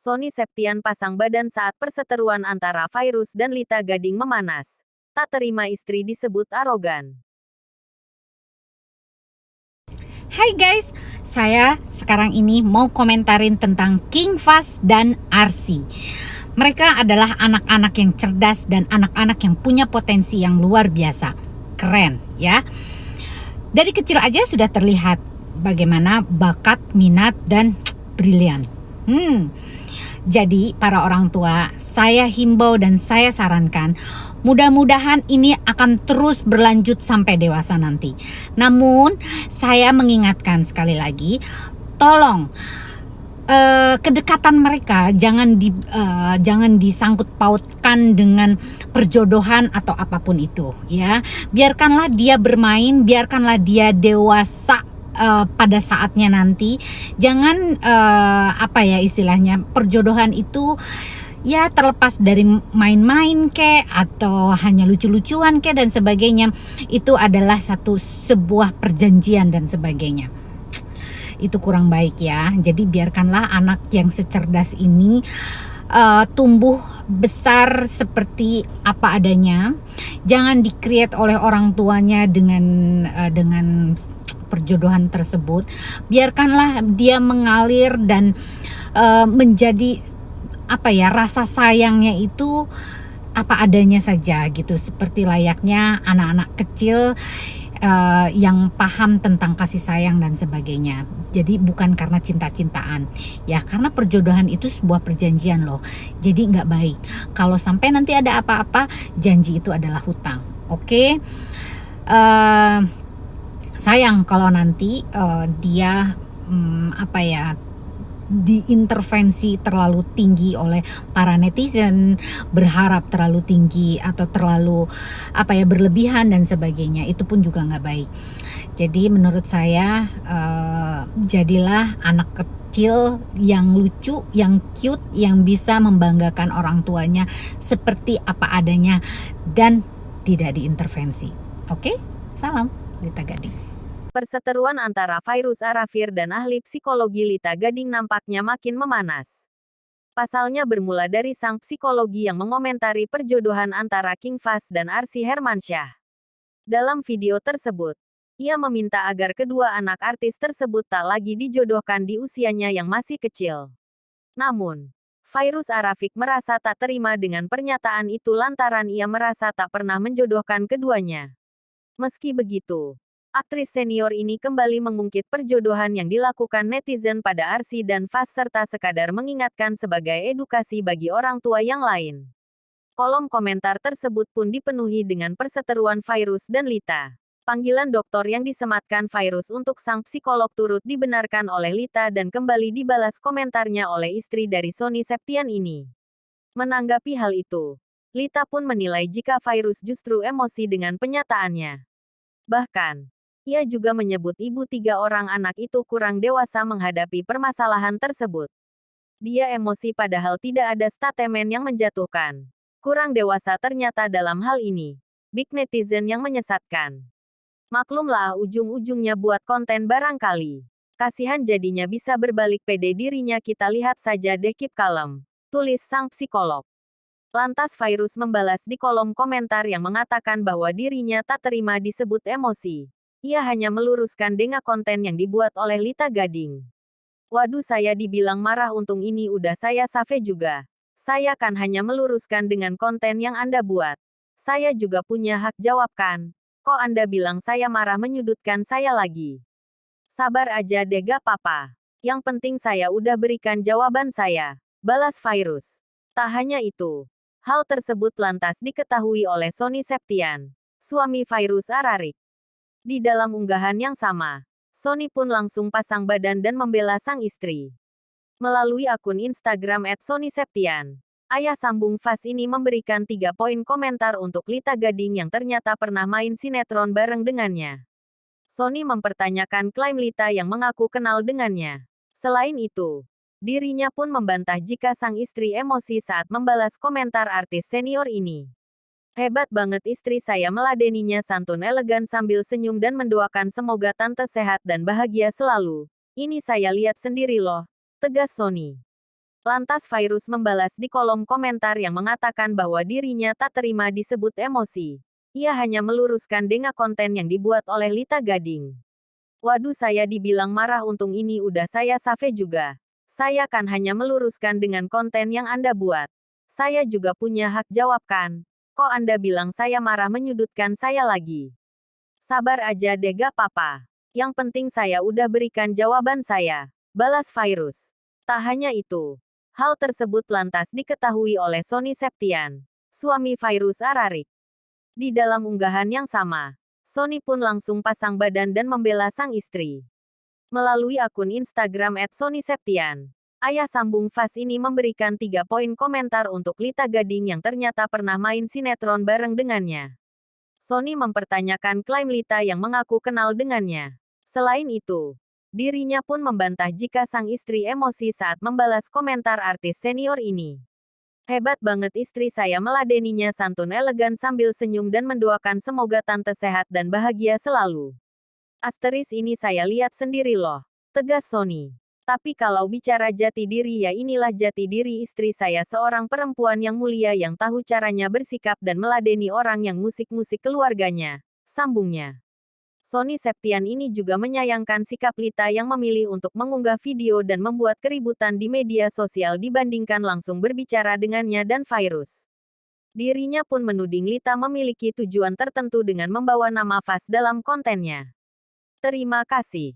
Sony Septian pasang badan saat perseteruan antara Fairuz dan Lita Gading memanas. Tak terima istri disebut arogan. Hai guys, saya sekarang ini mau komentarin tentang King Fahz dan Arsy. Mereka adalah anak-anak yang cerdas dan anak-anak yang punya potensi yang luar biasa. Keren ya. Dari kecil aja sudah terlihat bagaimana bakat, minat, dan brilian. Jadi para orang tua, saya himbau dan saya sarankan, mudah-mudahan ini akan terus berlanjut sampai dewasa nanti. Namun saya mengingatkan sekali lagi, tolong kedekatan mereka jangan disangkut pautkan dengan perjodohan atau apapun itu ya. Biarkanlah dia bermain, biarkanlah dia dewasa pada saatnya nanti. Jangan istilahnya perjodohan itu ya terlepas dari main-main kek atau hanya lucu-lucuan kek dan sebagainya, itu adalah sebuah perjanjian dan sebagainya. Itu kurang baik ya. Jadi biarkanlah anak yang secerdas ini tumbuh besar seperti apa adanya. Jangan di-create oleh orang tuanya dengan perjodohan tersebut. Biarkanlah dia mengalir dan menjadi rasa sayangnya itu apa adanya saja gitu, seperti layaknya anak-anak kecil yang paham tentang kasih sayang dan sebagainya. Jadi bukan karena cinta-cintaan ya, karena perjodohan itu sebuah perjanjian loh. Jadi nggak baik kalau sampai nanti ada apa-apa, janji itu adalah hutang. Oke? Sayang kalau nanti dia diintervensi terlalu tinggi oleh para netizen, berharap terlalu tinggi atau terlalu berlebihan dan sebagainya. Itu pun juga nggak baik. Jadi menurut saya jadilah anak kecil yang lucu, yang cute, yang bisa membanggakan orang tuanya seperti apa adanya dan tidak diintervensi. Oke? Salam Lita Gading. Perseteruan antara Fairuz Arafir dan ahli psikologi Lita Gading nampaknya makin memanas. Pasalnya bermula dari sang psikologi yang mengomentari perjodohan antara King Fahz dan Arsy Hermansyah. Dalam video tersebut, ia meminta agar kedua anak artis tersebut tak lagi dijodohkan di usianya yang masih kecil. Namun, Fairuz Arafik merasa tak terima dengan pernyataan itu lantaran ia merasa tak pernah menjodohkan keduanya. Meski begitu, aktris senior ini kembali mengungkit perjodohan yang dilakukan netizen pada Arsy dan Fahz serta sekadar mengingatkan sebagai edukasi bagi orang tua yang lain. Kolom komentar tersebut pun dipenuhi dengan perseteruan Fairuz dan Lita. Panggilan doktor yang disematkan Fairuz untuk sang psikolog turut dibenarkan oleh Lita dan kembali dibalas komentarnya oleh istri dari Sony Septian ini. Menanggapi hal itu, Lita pun menilai jika Fairuz justru emosi dengan penyataannya. Bahkan, ia juga menyebut ibu 3 orang anak itu kurang dewasa menghadapi permasalahan tersebut. Dia emosi padahal tidak ada statement yang menjatuhkan. Kurang dewasa ternyata dalam hal ini. Big netizen yang menyesatkan. Maklumlah ujung-ujungnya buat konten barangkali. Kasihan jadinya bisa berbalik pede dirinya, kita lihat saja deh, keep kalem. Tulis sang psikolog. Lantas Fairuz membalas di kolom komentar yang mengatakan bahwa dirinya tak terima disebut emosi. Ia hanya meluruskan dengan konten yang dibuat oleh Lita Gading. Waduh, saya dibilang marah, untung ini udah saya save juga. Saya kan hanya meluruskan dengan konten yang Anda buat. Saya juga punya hak jawab kan? Kok Anda bilang saya marah menyudutkan saya lagi? Sabar aja deh, gak apa-apa. Yang penting saya udah berikan jawaban saya, balas Fairuz. Tak hanya itu, hal tersebut lantas diketahui oleh Sony Septian, suami Fairuz Ararik. Di dalam unggahan yang sama, Sony pun langsung pasang badan dan membela sang istri. Melalui akun Instagram @sonyseptian, ayah sambung Fahz ini memberikan 3 poin komentar untuk Lita Gading yang ternyata pernah main sinetron bareng dengannya. Sony mempertanyakan klaim Lita yang mengaku kenal dengannya. Selain itu, dirinya pun membantah jika sang istri emosi saat membalas komentar artis senior ini. Hebat banget istri saya, meladeninya santun elegan sambil senyum dan mendoakan semoga tante sehat dan bahagia selalu. Ini saya lihat sendiri loh, tegas Sony. Lantas Virus membalas di kolom komentar yang mengatakan bahwa dirinya tak terima disebut emosi. Ia hanya meluruskan dengan konten yang dibuat oleh Lita Gading. Waduh, saya dibilang marah, untung ini udah saya save juga. Saya kan hanya meluruskan dengan konten yang Anda buat. Saya juga punya hak jawab kan? Kok Anda bilang saya marah menyudutkan saya lagi? Sabar aja deh gak apa-apa. Yang penting saya udah berikan jawaban saya. Balas Virus. Tak hanya itu. Hal tersebut lantas diketahui oleh Sony Septian, suami Virus Ararik. Di dalam unggahan yang sama, Sony pun langsung pasang badan dan membela sang istri. Melalui akun Instagram @sonyseptian, ayah sambung Fast ini memberikan 3 poin komentar untuk Lita Gading yang ternyata pernah main sinetron bareng dengannya. Sony mempertanyakan klaim Lita yang mengaku kenal dengannya. Selain itu, dirinya pun membantah jika sang istri emosi saat membalas komentar artis senior ini. Hebat banget istri saya, meladeninya santun elegan sambil senyum dan mendoakan semoga tante sehat dan bahagia selalu. Asteris ini saya lihat sendiri loh, tegas Sony. Tapi kalau bicara jati diri, ya inilah jati diri istri saya, seorang perempuan yang mulia yang tahu caranya bersikap dan meladeni orang yang musik-musik keluarganya, sambungnya. Sony Septian ini juga menyayangkan sikap Lita yang memilih untuk mengunggah video dan membuat keributan di media sosial dibandingkan langsung berbicara dengannya dan Virus. Dirinya pun menuding Lita memiliki tujuan tertentu dengan membawa nama Fast dalam kontennya. Terima kasih.